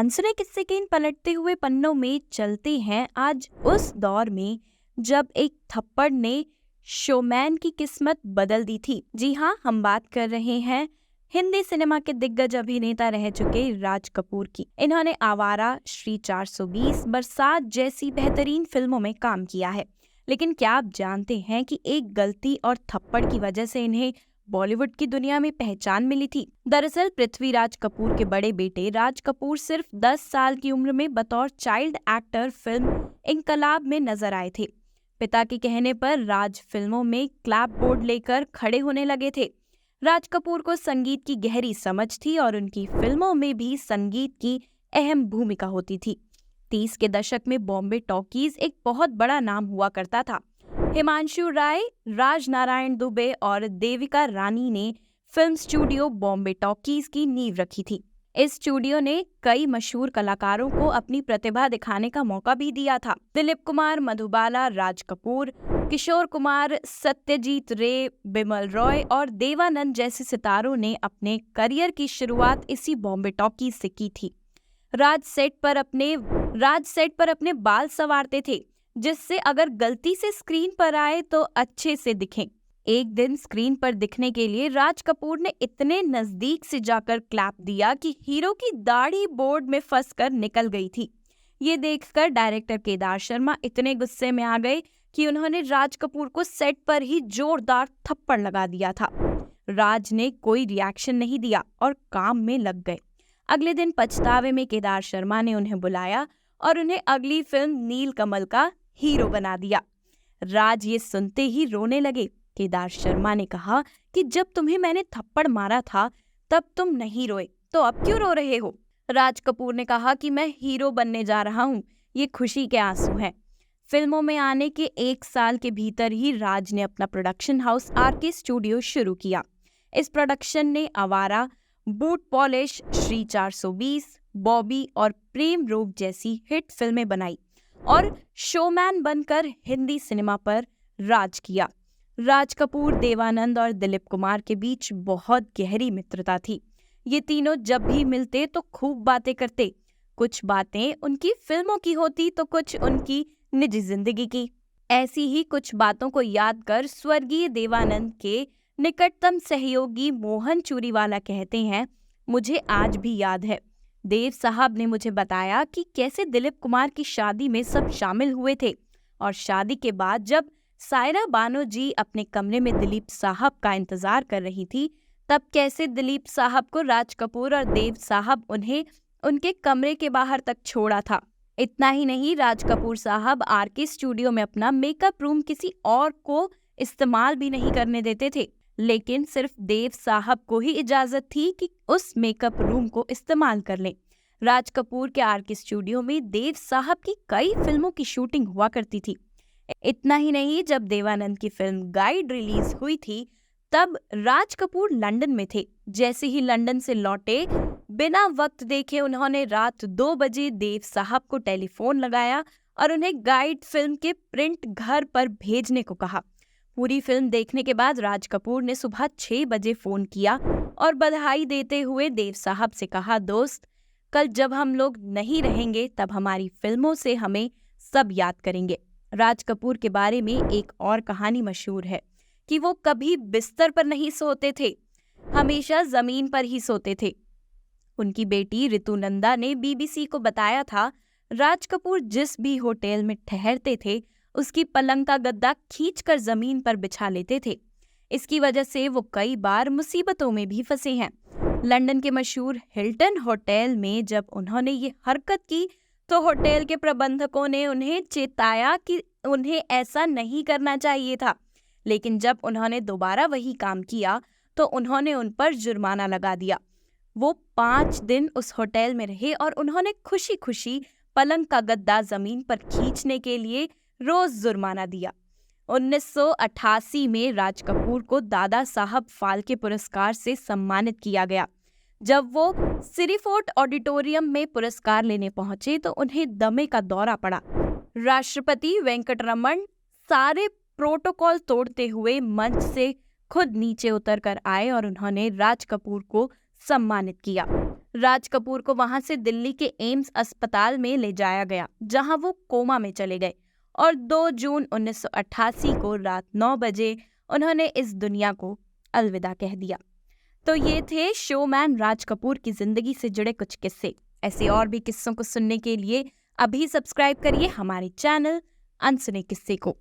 अनसुने किस्से के इन पलटते हुए पन्नों में चलते हैं आज उस दौर में जब एक थप्पड़ ने शोमैन की किस्मत बदल दी थी। जी हाँ, हम बात कर रहे हैं हिंदी सिनेमा के दिग्गज अभिनेता रह चुके राज कपूर की। इन्होंने आवारा, श्री 420, बरसात जैसी बेहतरीन फिल्मों में काम किया है। लेकिन क्या आप जानते हैं कि एक गलती और थप्पड़ की वजह से इन्हें बॉलीवुड की दुनिया में पहचान मिली थी। दरअसल पृथ्वीराज कपूर के बड़े बेटे राज कपूर सिर्फ 10 साल की उम्र में बतौर चाइल्ड एक्टर फिल्म इंकलाब में नजर आए थे। पिता के कहने पर राज फिल्मों में क्लैप बोर्ड लेकर खड़े होने लगे थे। राज कपूर को संगीत की गहरी समझ थी और उनकी फिल्मों में भी संगीत की अहम भूमिका होती थी। 30 के दशक में बॉम्बे टॉकीज एक बहुत बड़ा नाम हुआ करता था। हिमांशु राय, राज नारायण दुबे और देविका रानी ने फिल्म स्टूडियो बॉम्बे टॉकीज की नींव रखी थी। इस स्टूडियो ने कई मशहूर कलाकारों को अपनी प्रतिभा दिखाने का मौका भी दिया था। दिलीप कुमार, मधुबाला, राज कपूर, किशोर कुमार, सत्यजीत रे, बिमल रॉय और देवानंद जैसे सितारों ने अपने करियर की शुरुआत इसी बॉम्बे टॉकीज से की थी। राज सेट पर अपने बाल संवारते थे, जिससे अगर गलती से स्क्रीन पर आए तो अच्छे से दिखें। एक दिन स्क्रीन पर दिखने के लिए राज कपूर ने इतने नजदीक से जाकर क्लैप दिया कि हीरो की दाढ़ी बोर्ड में फंसकर निकल गई थी। ये देखकर डायरेक्टर केदार शर्मा इतने गुस्से में आ गए कि उन्होंने राज कपूर को सेट पर ही जोरदार थप्पड़ लगा दिया था। राज ने कोई रिएक्शन नहीं दिया और काम में लग गए। अगले दिन पछतावे में केदार शर्मा ने उन्हें बुलाया और उन्हें अगली फिल्म नील कमल का हीरो बना दिया। राज ये सुनते ही रोने लगे। केदार शर्मा ने कहा कि जब तुम्हें मैंने थप्पड़ मारा था तब तुम नहीं रोए, तो अब क्यों रो रहे हो? राज कपूर ने कहा कि मैं हीरो बनने जा रहा हूँ, ये खुशी के आंसू हैं। फिल्मों में आने के 1 साल के भीतर ही राज ने अपना प्रोडक्शन हाउस आरके स्टूडियो शुरू किया। इस प्रोडक्शन ने आवारा, बूट पॉलिश, श्री 420, बॉबी और प्रेम रोग जैसी हिट फिल्में बनाई और शोमैन बनकर हिंदी सिनेमा पर राज किया। राज कपूर, देवानंद और दिलीप कुमार के बीच बहुत गहरी मित्रता थी। ये तीनों जब भी मिलते तो खूब बातें करते। कुछ बातें उनकी फिल्मों की होती तो कुछ उनकी निजी जिंदगी की। ऐसी ही कुछ बातों को याद कर स्वर्गीय देवानंद के निकटतम सहयोगी मोहन चूरीवाला कहते हैं, मुझे आज भी याद है, देव साहब ने मुझे बताया कि कैसे दिलीप कुमार की शादी में सब शामिल हुए थे और शादी के बाद जब सायरा बानो जी अपने कमरे में दिलीप साहब का इंतजार कर रही थी, तब कैसे दिलीप साहब को राज कपूर और देव साहब उन्हें उनके कमरे के बाहर तक छोड़ा था। इतना ही नहीं, राज कपूर साहब आरके स्टूडियो में अपना मेकअप रूम किसी और को इस्तेमाल भी नहीं करने देते थे, लेकिन सिर्फ देव साहब को ही इजाजत थी कि उस मेकअप रूम को इस्तेमाल कर लें। राज कपूर के आरके स्टूडियो में देव साहब की कई फिल्मों की शूटिंग हुआ करती थी। इतना ही नहीं, जब देवानंद की फिल्म गाइड रिलीज हुई थी तब राज कपूर लंदन में थे। जैसे ही लंदन से लौटे, बिना वक्त देखे उन्होंने रात 2 बजे देव साहब को टेलीफोन लगाया और उन्हें गाइड फिल्म के प्रिंट घर पर भेजने को कहा। पूरी फिल्म देखने के बाद राज कपूर ने सुबह 6 बजे फोन किया और बधाई देते हुए देव साहब से कहा, दोस्त, कल जब हम लोग नहीं रहेंगे तब हमारी फिल्मों से हमें सब याद करेंगे। राज कपूर के बारे में एक और कहानी मशहूर है कि वो कभी बिस्तर पर नहीं सोते थे, हमेशा जमीन पर ही सोते थे। उनकी बेटी ऋतु नंदा ने बीबीसी को बताया था, राज कपूर जिस भी होटल में ठहरते थे उसकी पलंग का गद्दा खींचकर जमीन पर बिछा लेते थे। इसकी वजह से वो कई बार मुसीबतों में भी फंसे हैं। लंदन के मशहूर हिल्टन होटल में जब उन्होंने ये हरकत की तो होटल के प्रबंधकों ने उन्हें चेताया कि उन्हें ऐसा नहीं करना चाहिए था, लेकिन जब उन्होंने दोबारा वही काम किया तो उन्होंने उन पर जुर्माना लगा दिया। वो 5 दिन उस होटल में रहे और उन्होंने खुशी खुशी पलंग का गद्दा जमीन पर खींचने के लिए रोज जुर्माना दिया। 1988 में राज कपूर को दादा साहब फाल्के पुरस्कार से सम्मानित किया गया। जब वो सिरीफोर्ट ऑडिटोरियम में पुरस्कार लेने पहुंचे तो उन्हें दमे का दौरा पड़ा। राष्ट्रपति वेंकटरमण सारे प्रोटोकॉल तोड़ते हुए मंच से खुद नीचे उतर कर आए और उन्होंने राज कपूर को सम्मानित किया। राज कपूर को वहां से दिल्ली के एम्स अस्पताल में ले जाया गया, जहां वो कोमा में चले गए और 2 जून 1988 को रात 9 बजे उन्होंने इस दुनिया को अलविदा कह दिया। तो ये थे शोमैन राज कपूर की जिंदगी से जुड़े कुछ किस्से। ऐसे और भी किस्सों को सुनने के लिए अभी सब्सक्राइब करिए हमारे चैनल अनसुने किस्से को।